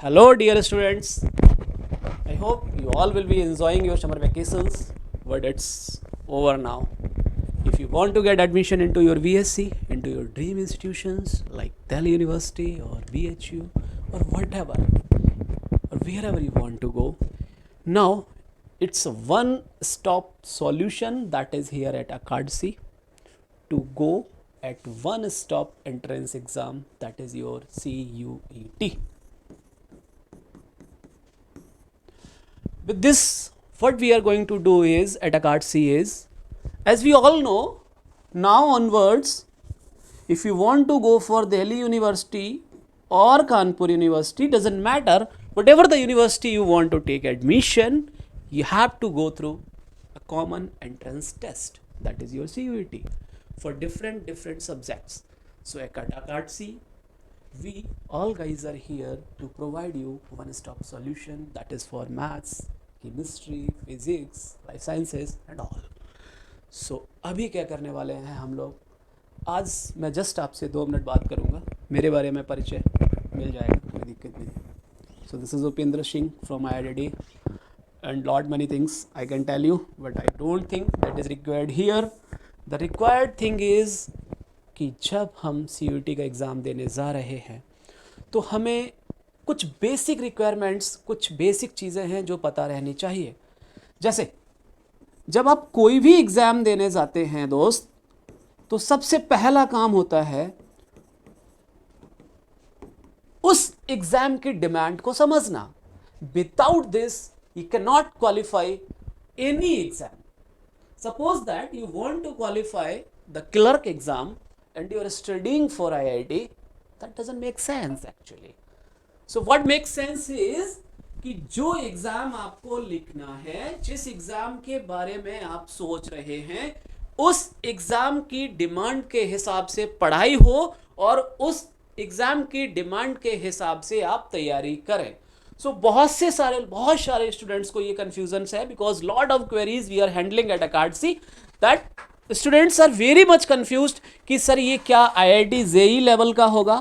Hello, dear students. I hope you all will be enjoying your summer vacations, but it's over now. If you want to get admission into your VSc, into your dream institutions like Delhi University or BHU or whatever, or wherever you want to go, now it's a one stop solution that is here at Akadsi to go at one stop entrance exam, that is your CUET. With this, what we are going to do is at Akadsi is, as we all know, now onwards, if you want to go for Delhi University or Kanpur University, doesn't matter, whatever the university you want to take admission, you have to go through a common entrance test, that is your CUET, for different subjects. So at Akadsi, we all guys are here to provide you one stop solution, that is for maths, chemistry, physics, life sciences and all. So अभी क्या करने वाले हैं हम लोग, आज मैं just आपसे 2 मिनट बात करूंगा, मेरे बारे में परिचय मिल जाएगा, कोई दिक्कत नहीं. So this is Upendra Singh from IIT and lot many things I can tell you, but I don't think that is required here. The required thing is कि जब हम CUET का एग्ज़ाम देने जा रहे हैं तो हमें कुछ बेसिक रिक्वायरमेंट्स, कुछ बेसिक चीज़ें हैं जो पता रहनी चाहिए. जैसे जब आप कोई भी एग्ज़ाम देने जाते हैं दोस्त, तो सबसे पहला काम होता है उस एग्ज़ाम की डिमांड को समझना. Without this you can not qualify any exam. Suppose that you want to qualify the clerk exam and you are studying for IIT, that doesn't make sense actually. So what makes sense is कि जो exam आपको लिखना है, जिस exam के बारे में आप सोच रहे हैं, उस एग्जाम की डिमांड के हिसाब से पढ़ाई हो और उस एग्जाम की डिमांड के हिसाब से आप तैयारी करें. सो बहुत सारे स्टूडेंट्स को ये कंफ्यूजन है, because lot of queries we are handling at Akadsi, that students are very much confused कि सर ये क्या IIT JEE लेवल का होगा,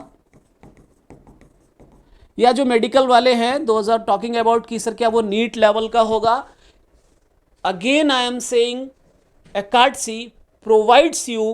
या जो मेडिकल वाले हैं दोज आर टॉकिंग अबाउट कि सर क्या वो नीट लेवल का होगा. Again I am saying Akadsi provides you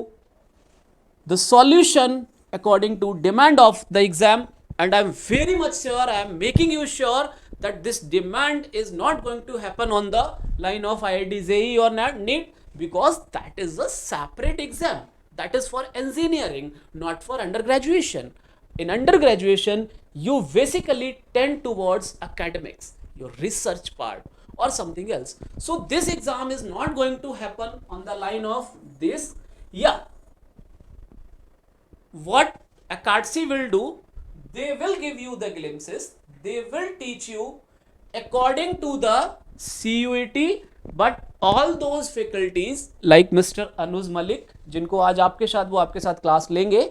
the solution according to demand of the exam, and I am very much sure, I am making you sure that this demand is not going to happen on the line of IIT JEE or NEET, because that is a separate exam, that is for engineering, not for undergraduation. In undergraduation you basically tend towards academics, your research part or something else. So this exam is not going to happen on the line of this. Yeah, what Akadsi will do, they will give you the glimpses, they will teach you according to the CUET, but all those faculties like Mr. Anuj Malik, जिनको आज आपके साथ वो आपके साथ class लेंगे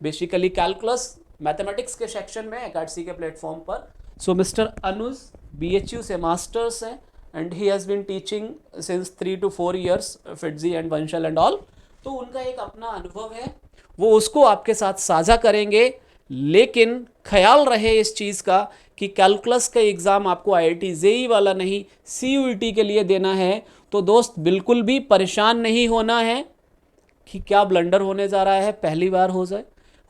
basically calculus mathematics के section में Akadsi के प्लेटफॉर्म पर. सो मिस्टर अनुज BHU से मास्टर्स हैं and he has been teaching since 3 to 4 years FIITJEE and Bansal and all. तो उनका एक अपना अनुभव है, वो उसको आपके साथ साझा करेंगे. लेकिन ख्याल रहे इस चीज़ का कि कैलकुलस का एग्ज़ाम आपको IIT JEE वाला नहीं CUET के लिए देना है. तो दोस्त बिल्कुल भी परेशान नहीं होना है कि क्या ब्लंडर होने जा रहा है, पहली बार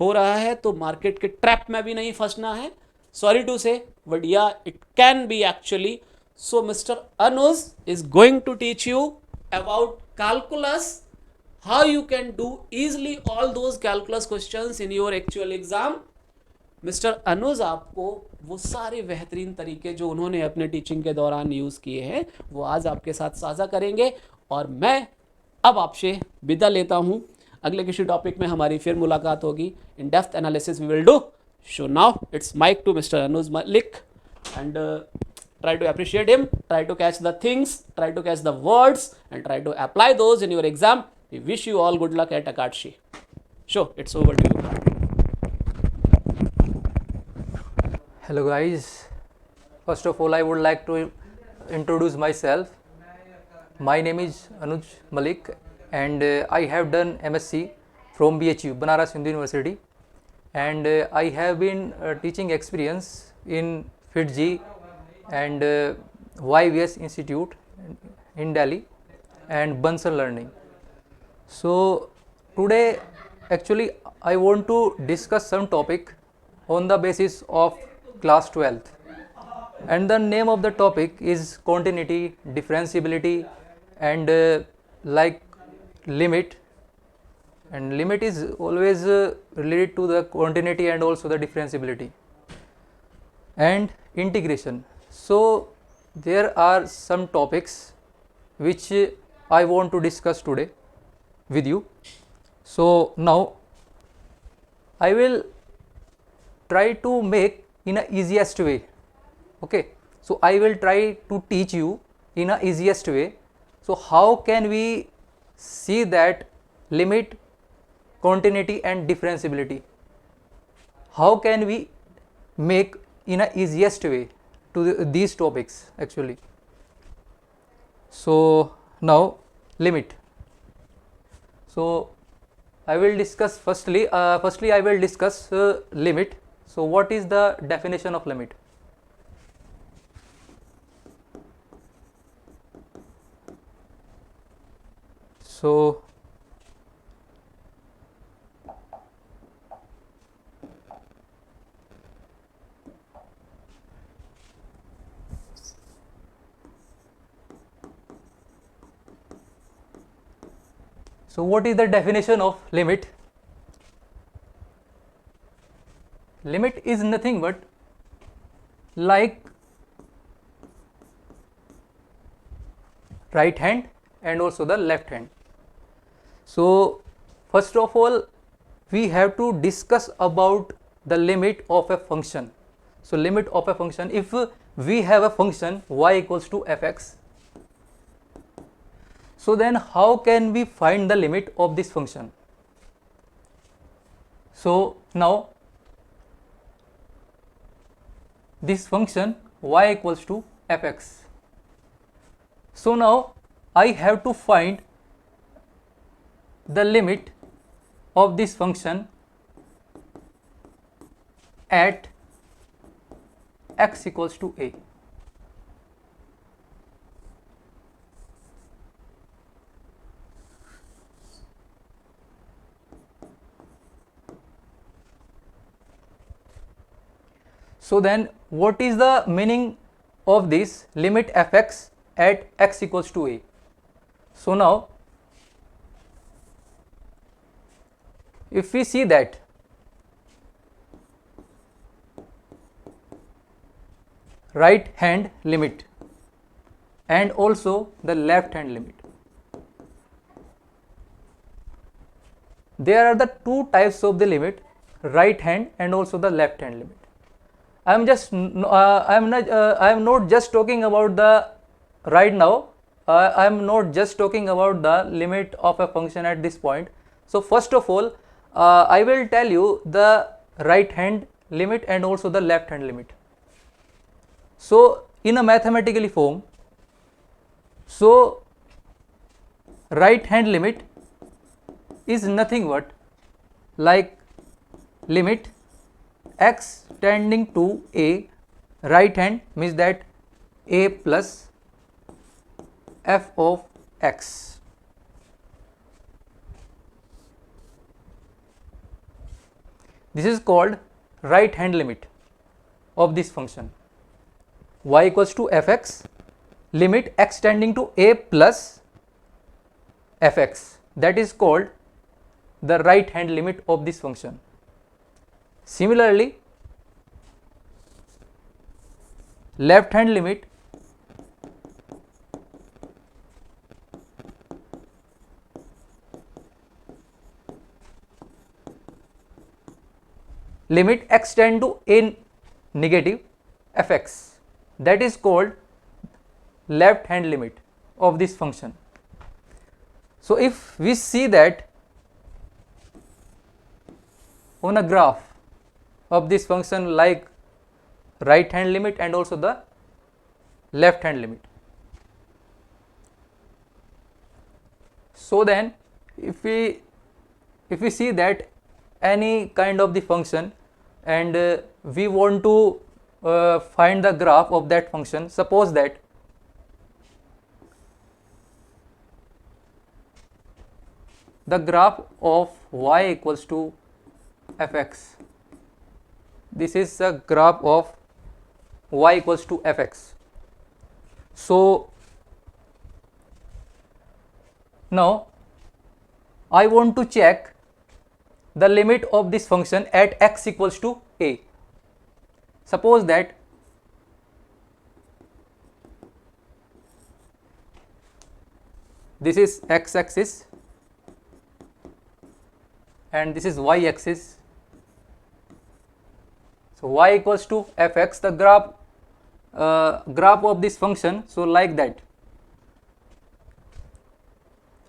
हो रहा है तो मार्केट के ट्रैप में भी नहीं फंसना है. Sorry to say, but yeah it can be actually. So mister Anuj is going to teach you about calculus, how you can do easily all those calculus questions in your actual exam. Mister Anuj आपको वो सारे बेहतरीन तरीके जो उन्होंने अपने teaching के दौरान यूज़ किए हैं वो आज आपके साथ साझा करेंगे. और मैं अब आपसे विदा लेता हूँ, अगले किसी टॉपिक में हमारी फिर मुलाकात होगी. In depth analysis we will do. So now it's mike to mister Anuj Malik and try to appreciate him, try to catch the things, try to catch the words and try to apply those in your exam. We wish you all good luck at Akadsi. Sure, it's over to you. Hello guys, first of all I would like to introduce myself. My name is Anuj Malik and I have done MSc from BHU, Banaras Hindu University, and I have been teaching experience in FITG and YVS Institute in Delhi and Bansal Learning. So today actually I want to discuss some topic on the basis of class 12th, and the name of the topic is continuity, differentiability and like limit, and limit is always related to the continuity and also the differentiability and integration. So there are some topics which I want to discuss today with you. So now I will try to make in a easiest way. Okay, so I will try to teach you in a easiest way. So how can we see that limit, continuity and differentiability? How can we make in a easiest way to these topics actually? So now limit. So I will discuss firstly I will discuss limit. So what is the definition of limit? So what is the definition of limit? Limit is nothing but like right hand and also the left hand. So first of all we have to discuss about the limit of a function. So limit of a function, if we have a function y equals to fx, so then how can we find the limit of this function? So now this function y equals to fx. So now I have to find the limit of this function at x equals to a. So then what is the meaning of this limit fx at x equals to a? So now if we see that right hand limit and also the left hand limit, there are the two types of the limit, right hand and also the left hand limit. I am not just talking about the right now. I am not just talking about the limit of a function at this point. So first of all I will tell you the right hand limit and also the left hand limit. So in a mathematical form, so right hand limit is nothing but like limit x tending to a, right hand means that a plus f of x. This is called right hand limit of this function y equals to fx, limit x tending to a plus fx, that is called the right hand limit of this function. Similarly, left hand limit limit x tend to a negative fx, that is called left hand limit of this function. So if we see that on a graph of this function like right hand limit and also the left hand limit, so then if we see that any kind of the function and we want to find the graph of that function. Suppose that the graph of y equals to fx. This is the graph of y equals to fx. So now I want to check the limit of this function at x equals to a. Suppose that this is x axis and this is y axis. So y equals to fx, the graph of this function, so like that.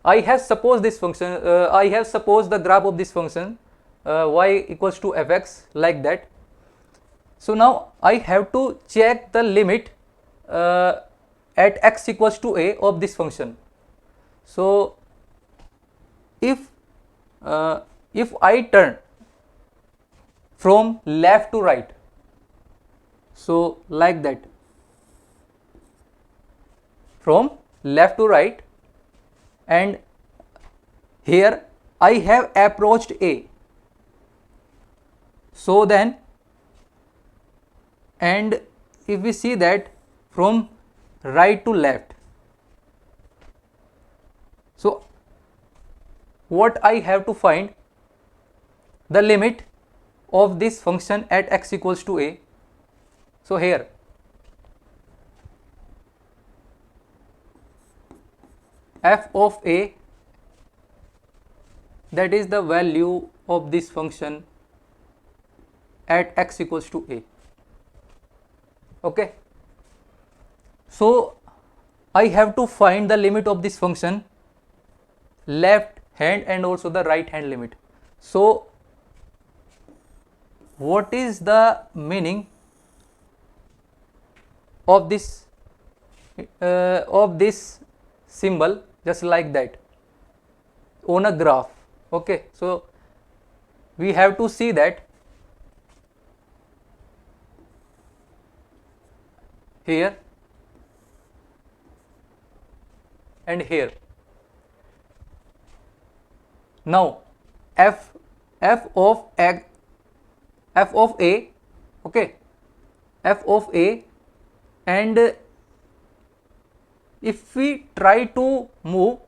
I have supposed this function, I have supposed the graph of this function y equals to fx like that. So now I have to check the limit at x equals to a of this function. So if I turn from left to right, so like that, from left to right, and here I have approached a, so then, and if we see that from right to left, so what I have to find the limit of this function at x equals to a. So here f of a, that is the value of this function at x equals to a. Okay, so I have to find the limit of this function, left hand and also the right hand limit. So what is the meaning of this symbol, just like that on a graph? Okay, so we have to see that here and here. Now f of a, okay, f of a, and if we try to move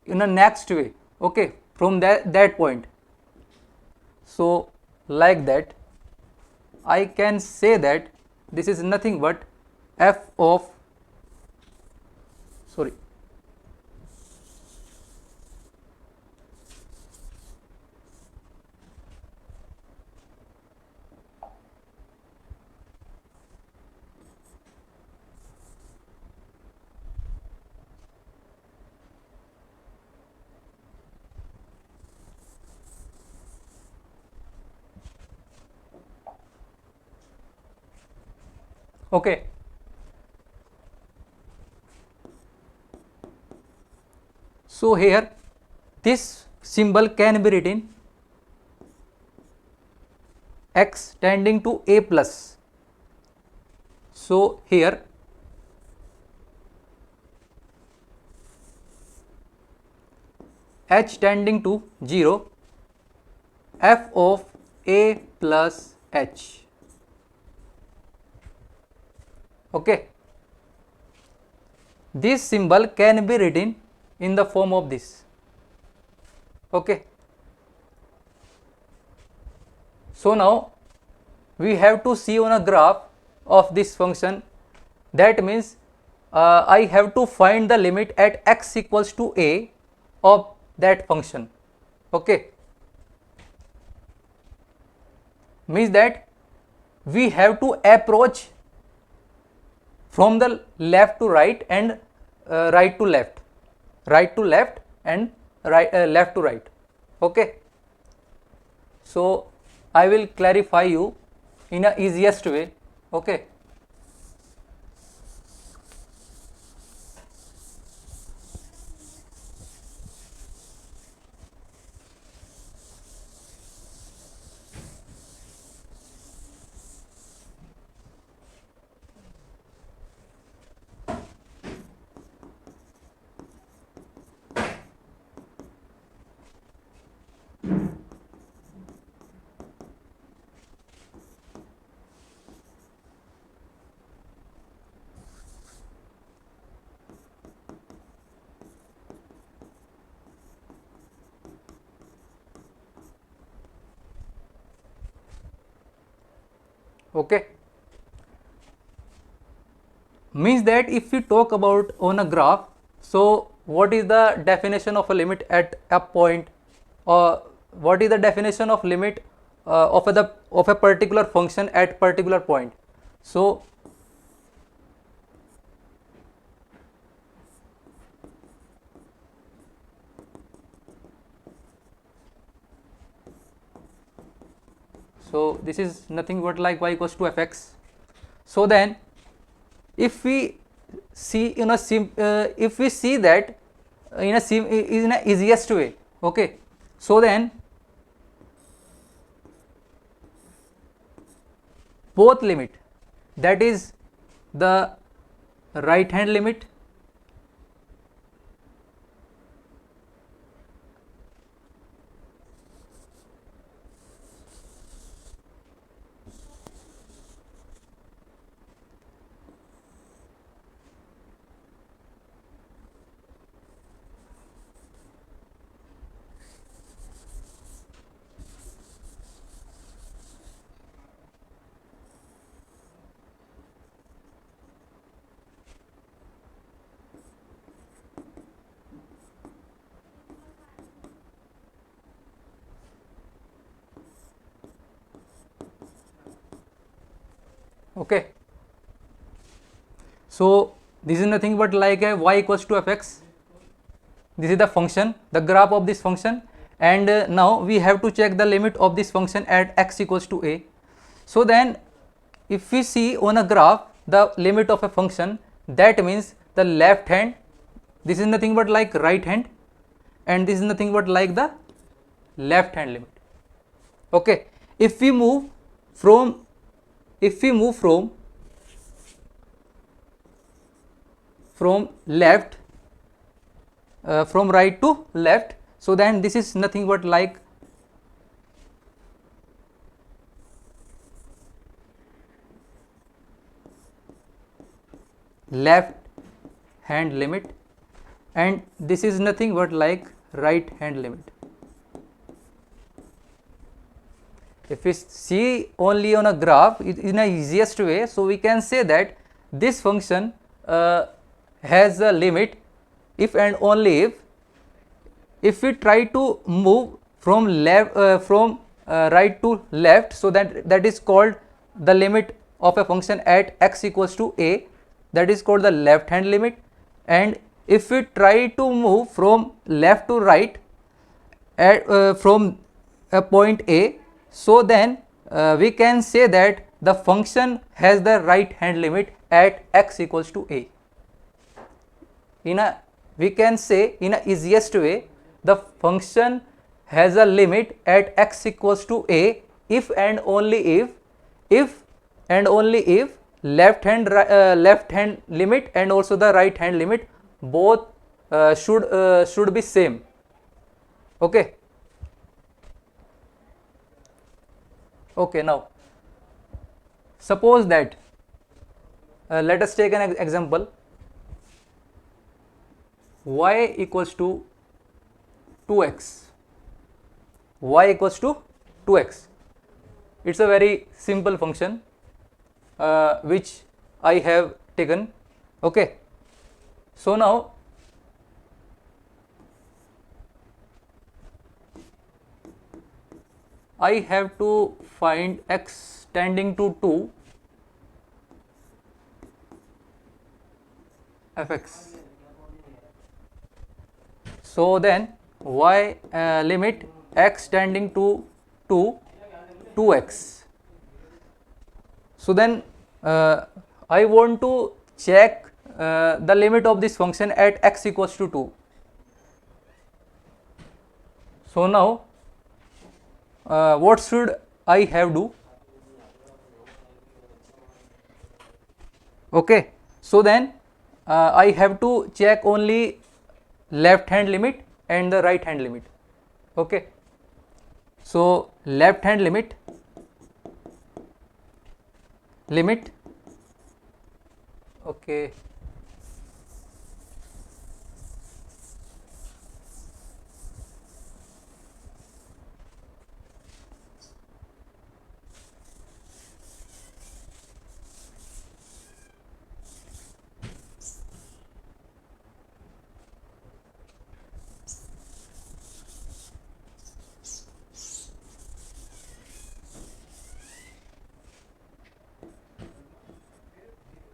in a next way, okay, from that point, so like that, I can say that this is nothing but f of, sorry, okay. So here this symbol can be written x tending to a plus. So here h tending to 0, f of a plus h. Okay, this symbol can be written in the form of this. Okay, so now we have to see on a graph of this function. That means I have to find the limit at x equals to a of that function. Okay, means that we have to approach from the left to right and right to left, and left to right. Okay, so I will clarify you in a easiest way. Okay, Okay, means that if we talk about on a graph, so what is the definition of a limit at a point, or what is the definition of limit of a particular function at particular point? So this is nothing but like y equals to fx. So then if we see in a if we see that in a easiest way, okay, so then both limit, that is the right hand limit okay. So this is nothing but like a y equals to fx. This is the function, the graph of this function, and now we have to check the limit of this function at x equals to a. So then if we see on a graph the limit of a function, that means the left hand, this is nothing but like right hand, and this is nothing but like the left hand limit. Okay, if we move from left, from right to left, so then this is nothing but like left hand limit, and this is nothing but like right hand limit. If we see only on a graph in a easiest way, so we can say that this function has a limit if and only if we try to move from right to left, so that is called the limit of a function at x equals to a, that is called the left hand limit. And if we try to move from left to right from a point a, so then we can say that the function has the right hand limit at x equals to a. We can say in a easiest way, the function has a limit at x equals to a if and only if left hand limit and also the right hand limit both should be same. Okay. Okay, now suppose that let us take an example, y equals to 2x, y equals to 2x. It's a very simple function which I have taken. Okay, so now I have to find x tending to 2 fx. So then y limit x tending to 2x. So then I want to check the limit of this function at x equals to 2. So now what should I have do? Okay, so then I have to check only left hand limit and the right hand limit. Okay, so left hand limit okay,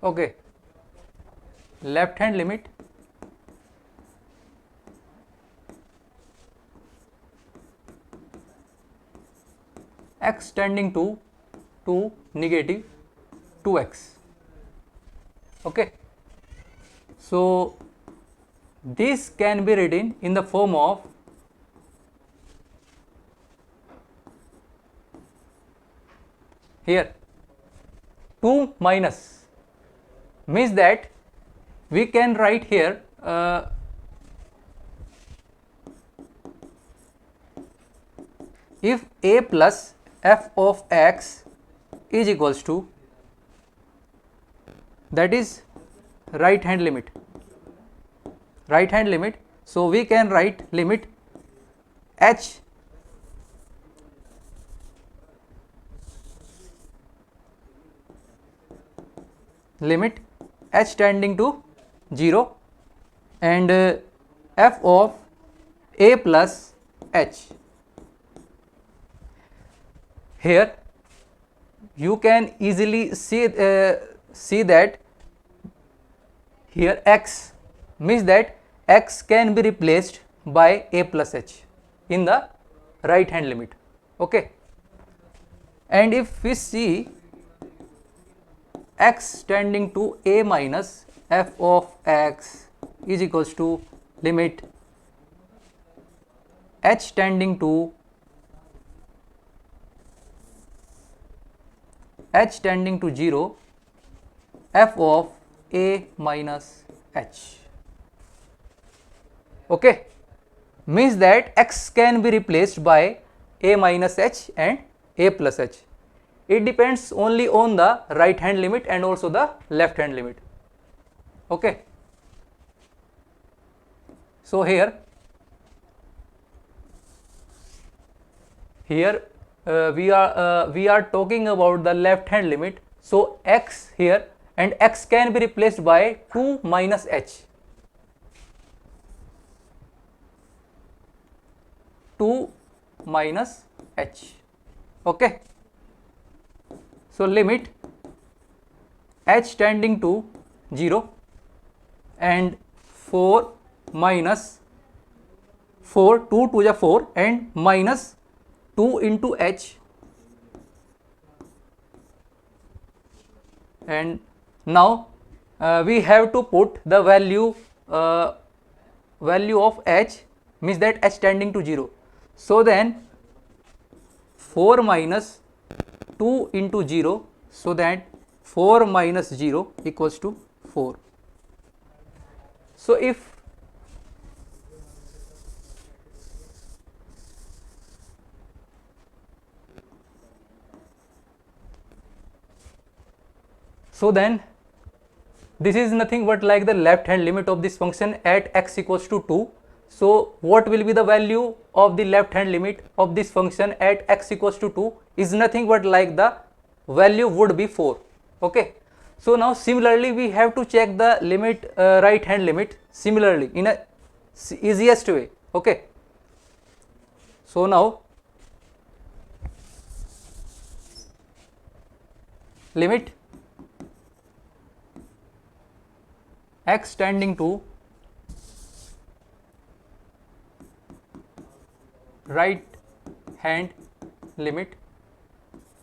Okay, left hand limit x tending to negative 2x. Okay, so this can be written in the form of here 2 minus, means that we can write here if a plus f of x is equals to, that is right hand limit, so we can write limit h tending to 0 and f of a plus h. Here you can easily see that here x means that x can be replaced by a plus h in the right hand limit. Okay, and if we see x tending to a minus f of x is equals to limit h tending to 0 f of a minus h. Okay, means that x can be replaced by a minus h and a plus h. It depends only on the right hand limit and also the left hand limit. Okay, so here we are talking about the left hand limit, so x here, and x can be replaced by 2 minus h, 2 minus h. Okay, so limit h tending to 0 and 4 minus 4, 2 to the 4 and minus 2 into h, and now we have to put the value of h, means that h tending to 0. So then 4 minus 2 into 0, so that 4 minus 0 equals to 4. So if so then this is nothing but like the left hand limit of this function at x equals to 2. So what will be the value of the left hand limit of this function at x equals to 2 is nothing but like the value would be 4. Okay, so now similarly we have to check the limit right hand limit similarly in a easiest way. Okay, so now limit x tending to right hand limit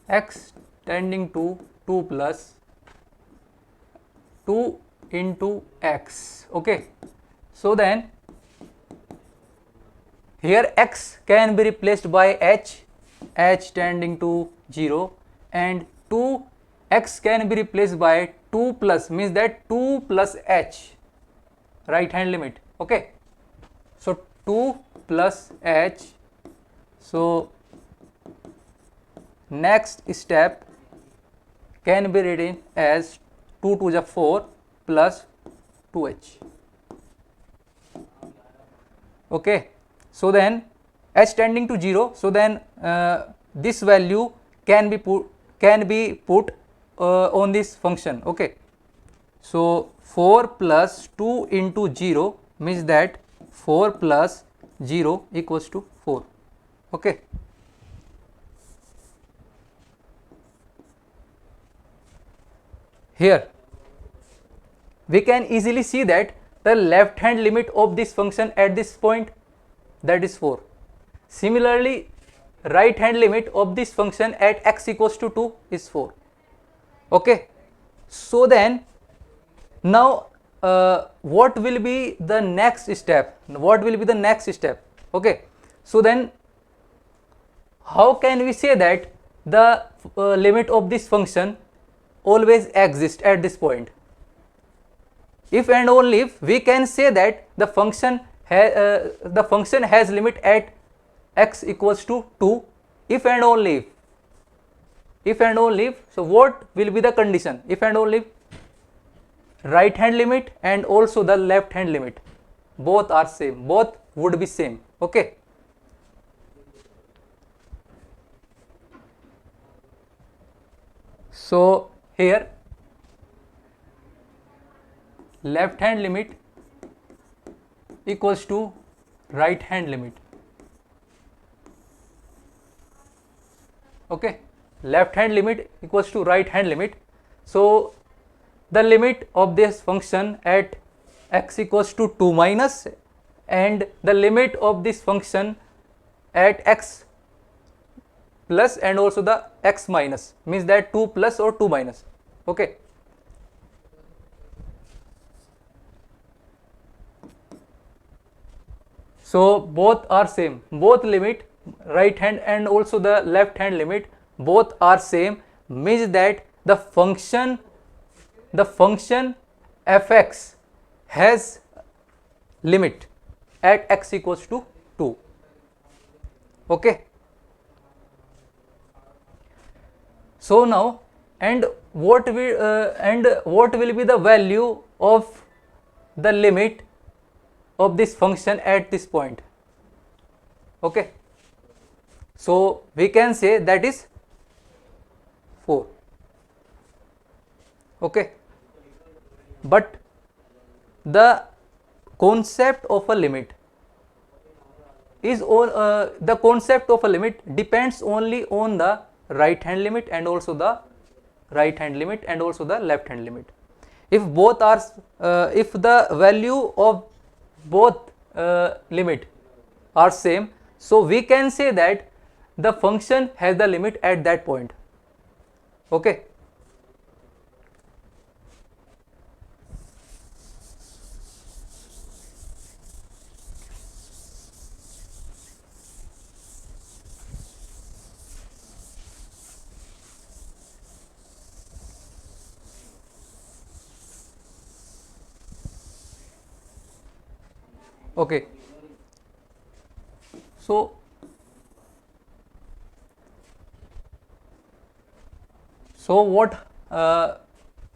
x tending to 2 plus 2 into x. Okay, so then here x can be replaced by h, h tending to 0, and 2 x can be replaced by 2 plus, means that 2 plus h, right hand limit. Okay, so 2 plus h. So next step can be written as 2 to the 4 plus 2h. Okay, so then h tending to 0, so then this value can be put on this function. Okay, so 4 plus 2 into 0 means that 4 plus 0 equals to 4. Okay, here we can easily see that the left hand limit of this function at this point, that is 4. Similarly, right hand limit of this function at x equals to 2 is 4. Okay, so then now what will be the next step? Okay, so then how can we say that the limit of this function always exists at this point? If and only if we can say that the function has limit at x equals to 2, if and only if, so what will be the condition? If and only if right hand limit and also the left hand limit both are same, both would be same. Okay, so here left hand limit equals to right hand limit. Okay, left hand limit equals to right hand limit. So the limit of this function at x equals to 2 minus and the limit of this function at x plus and also the x minus, means that 2 plus or 2 minus. Okay, so both are same, both limit, right hand and also the left hand limit, both are same, means that the function fx has limit at x equals to 2. Okay, so now and what will be the value of the limit of this function at this point? Okay, so we can say that is 4. Okay, but the concept of a limit is the concept of a limit depends only on the right hand limit and also the left hand limit. If both are if the value of both limit are same, so we can say that the function has the limit at that point. Okay, okay, so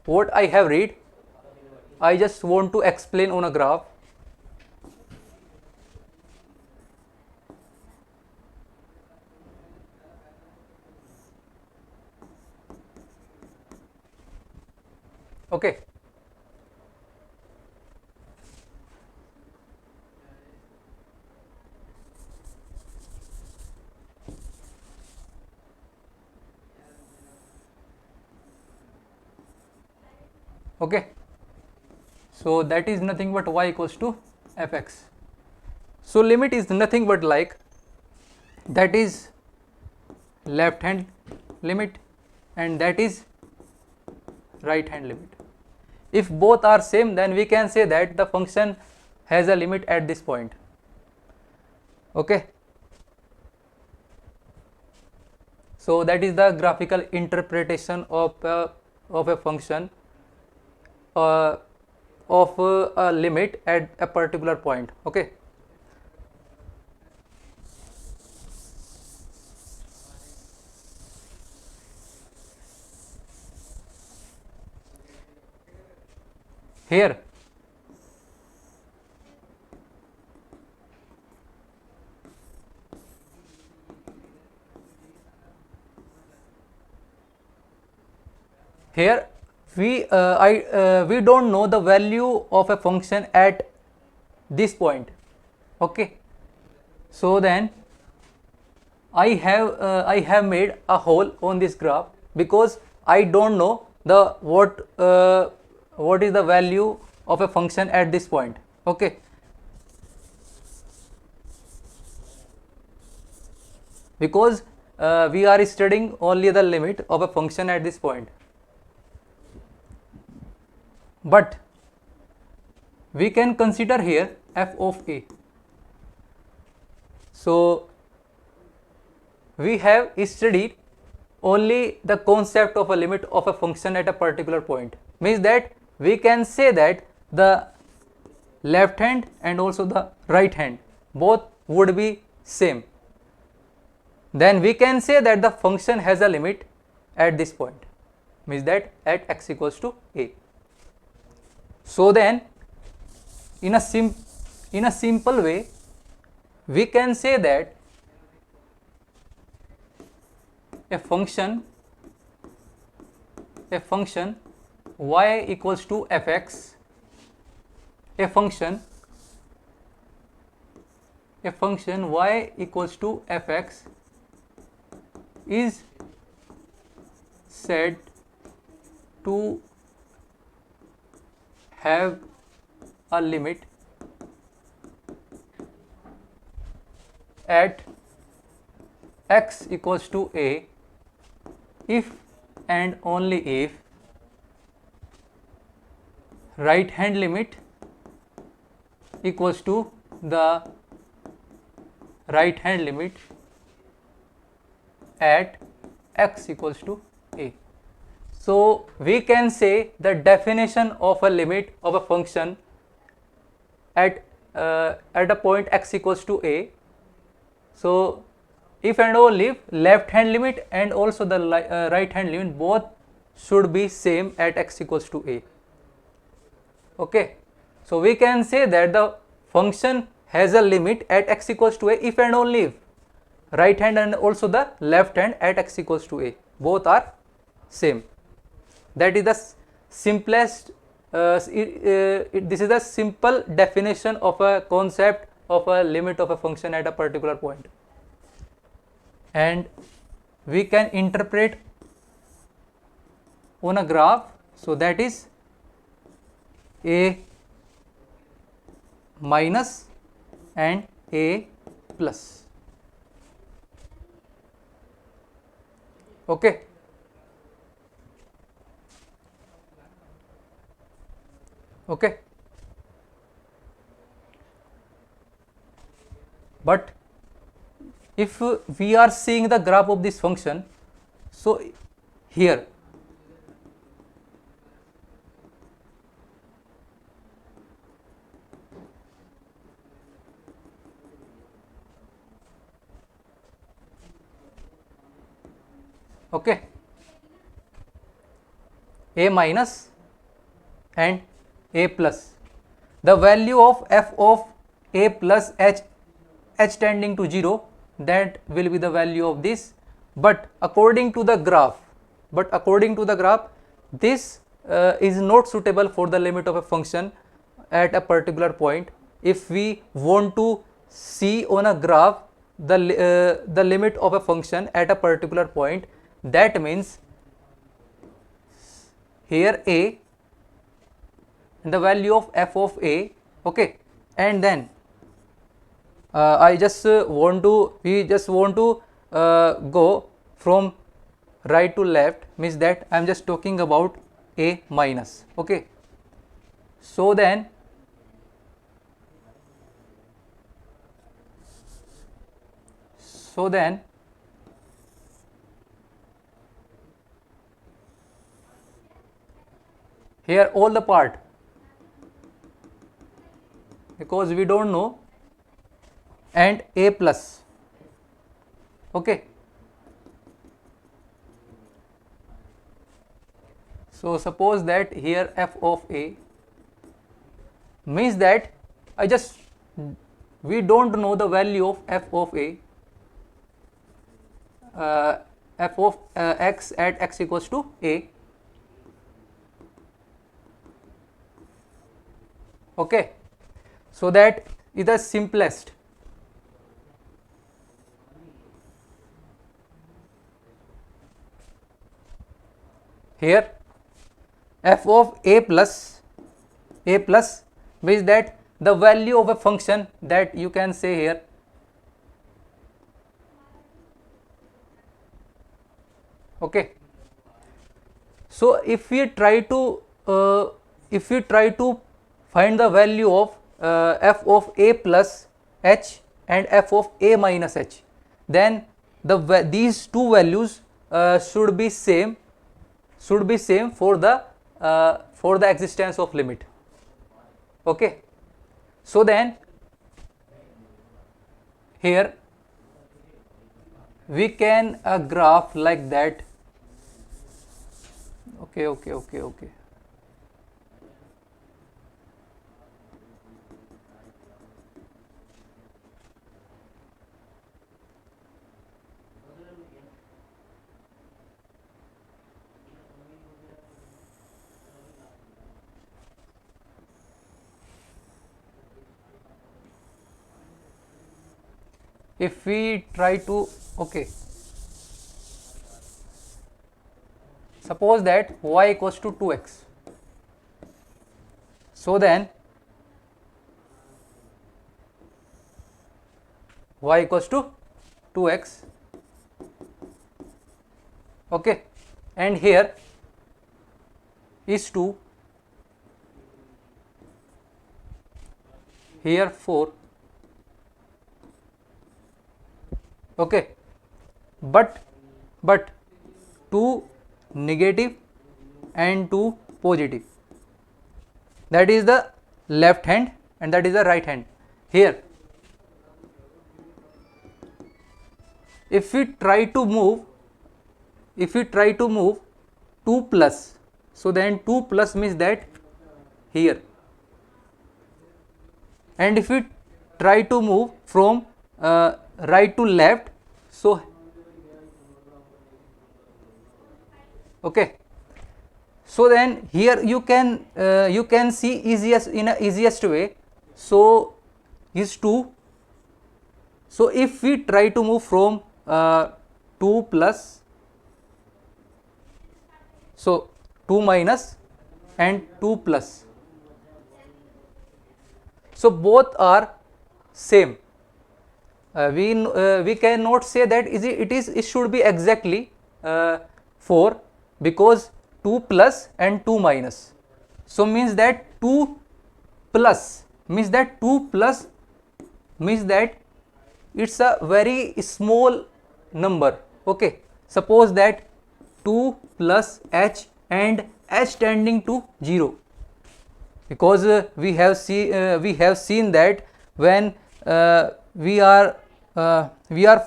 what I have read, I just want to explain on a graph. Okay, okay, so that is nothing but y equals to fx. So limit is nothing but like that is left hand limit and that is right hand limit. If both are same, then we can say that the function has a limit at this point. Okay, so that is the graphical interpretation of a function of a limit at a particular point. Okay, here we don't know the value of a function at this point. Okay, so then I have made a hole on this graph because I don't know the what is the value of a function at this point. Okay, because we are studying only the limit of a function at this point, but we can consider here f of a. So we have studied only the concept of a limit of a function at a particular point, means that we can say that the left hand and also the right hand both would be same. Then we can say that the function has a limit at this point, means that at x equals to a. So then in a simple way we can say that a function y equals to fx, a function y equals to fx is said to have a limit at x equals to a if and only if right hand limit equals to the right hand limit at x equals to a. So we can say the definition of a limit of a function at a point x equals to a. So if and only if left hand limit and also the right hand limit both should be same at x equals to a. Okay, so we can say that the function has a limit at x equals to a if and only if right hand and also the left hand at x equals to a both are same. That is the simplest this is the simple definition of a concept of a limit of a function at a particular point, and we can interpret on a graph. So that is a minus and a plus. Okay, okay, but if we are seeing the graph of this function, so here okay, a minus and a plus, the value of f of a plus h tending to 0, that will be the value of this. But according to the graph this is not suitable for the limit of a function at a particular point. If we want to see on a graph the limit of a function at a particular point, that means here a and the value of f of a, okay, and then we just want to go from right to left, means that I am just talking about a minus. Okay, so then here all the part, because we don't know, and a plus. Okay, so suppose that here f of a, means that we don't know the value of f of a, f of x at x equals to a. Okay, so that is the simplest. Here f of a plus means that the value of a function that you can say here okay. So if we try to find the value of f of a plus h and f of a minus h, then these two values should be same for the existence of limit. Okay. So then here we can graph like that. Okay. If we try to suppose that y equals to 2x, so then y equals to 2x, okay, and here is 2, here 4, okay, but 2 negative and 2 positive, that is the left hand and that is the right hand. Here if we try to move 2 plus, so then 2 plus means that here, and if we try to move from right to left, so okay, so then here you can see easiest way, so is 2. So if we try to move from 2 plus, so 2 minus and 2 plus, so both are same. We cannot say that it should be exactly 4, because 2 plus and 2 minus, so means that 2 plus means that it's a very small number. Okay, suppose that 2 plus h and h tending to 0, because we have seen that when we are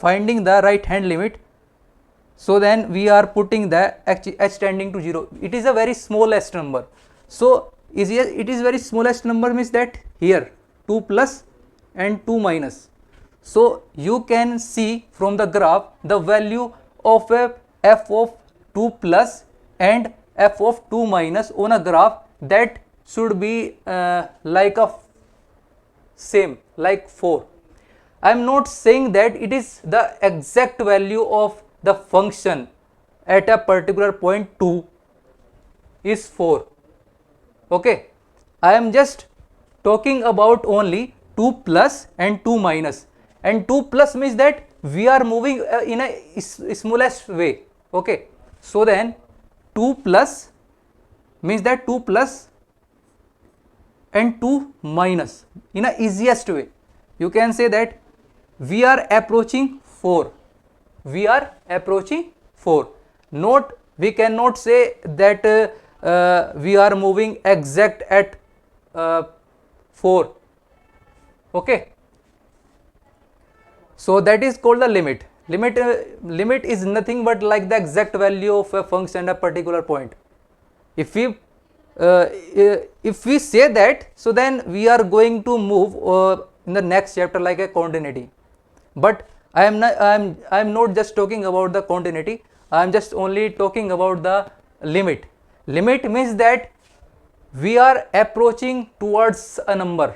finding the right hand limit, so then we are putting the h tending to 0, it is a very smallest number. So it is very smallest number means that here 2 plus and 2 minus. So you can see from the graph the value of a f of 2 plus and f of 2 minus on a graph that should be like a same like 4. I am not saying that it is the exact value of the function at a particular point 2 is 4. Okay, I am just talking about only 2 plus and 2 minus, and 2 plus means that we are moving in a smallest way. Okay, so then 2 plus means that 2 plus and 2 minus in a easiest way, you can say that we are approaching 4. We are approaching 4. Not, we cannot say that we are moving exact at 4. Okay. So that is called the limit. Limit is nothing but like the exact value of a function at a particular point. If we say that, so then we are going to move in the next chapter like a continuity. But I am not just talking about the continuity, I am just only talking about the limit. Limit means that we are approaching towards a number,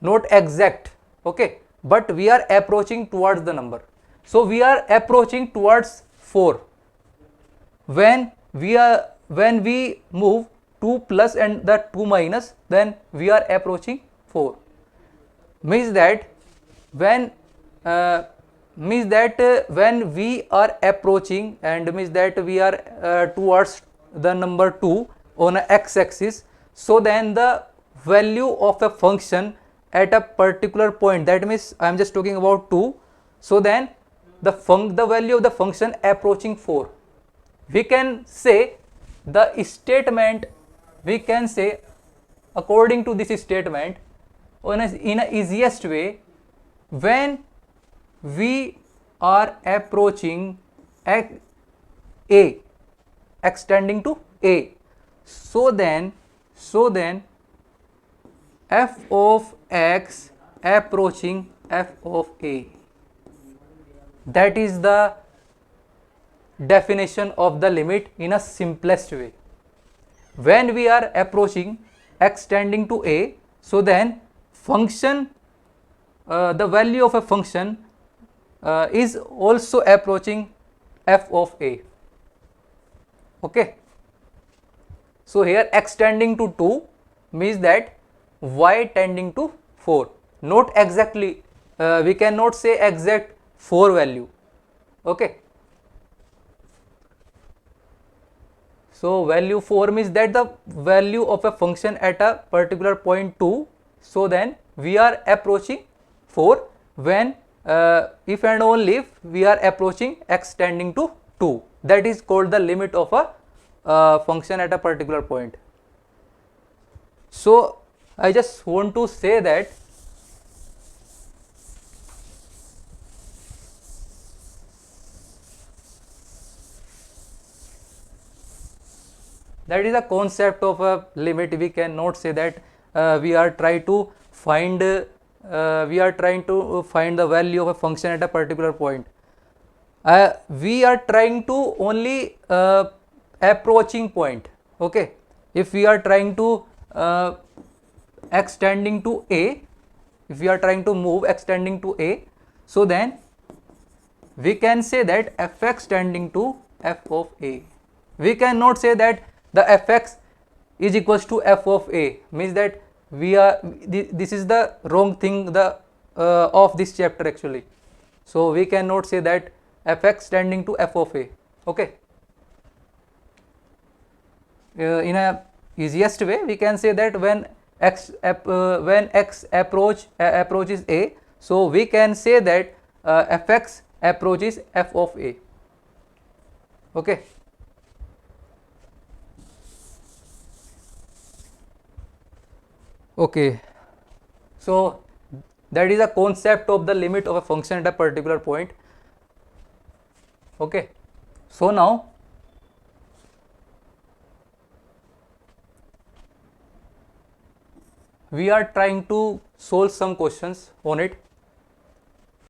not exact, okay, but we are approaching towards the number. So we are approaching towards 4 when we move 2 plus and the 2 minus, then we are approaching 4. Means that when when we are approaching, and means that we are towards the number 2 on a x-axis, so then the value of a function at a particular point, that means I am just talking about 2, so then the value of the function approaching 4, we can say the statement, we can say according to this statement in a easiest way, when we are approaching a extending to a, so then f of x approaching f of a, that is the definition of the limit in a simplest way. When we are approaching x tending to a, so then function, the value of a function is also approaching f of a. Okay. So here x tending to 2 means that y tending to 4, not exactly, we cannot say exact 4 value. Okay. So value 4 means that the value of a function at a particular point 2, so then we are approaching 4 when if and only if we are approaching x tending to 2, that is called the limit of a function at a particular point. So I just want to say that that is a concept of a limit. We cannot say that we are trying to find the value of a function at a particular point. We are trying to only approaching point. Okay, if we are trying to extending to a, if we are trying to move extending to a, so then we can say that fx tending to f of a. We cannot say that the fx is equals to f of a, means that we are, this is the wrong thing of this chapter actually. So we cannot say that fx tending to f of a. Okay. In a easiest way, we can say that when x approaches a, so we can say that fx approaches f of a. Okay. Okay, so that is a concept of the limit of a function at a particular point. Okay, so now we are trying to solve some questions on it.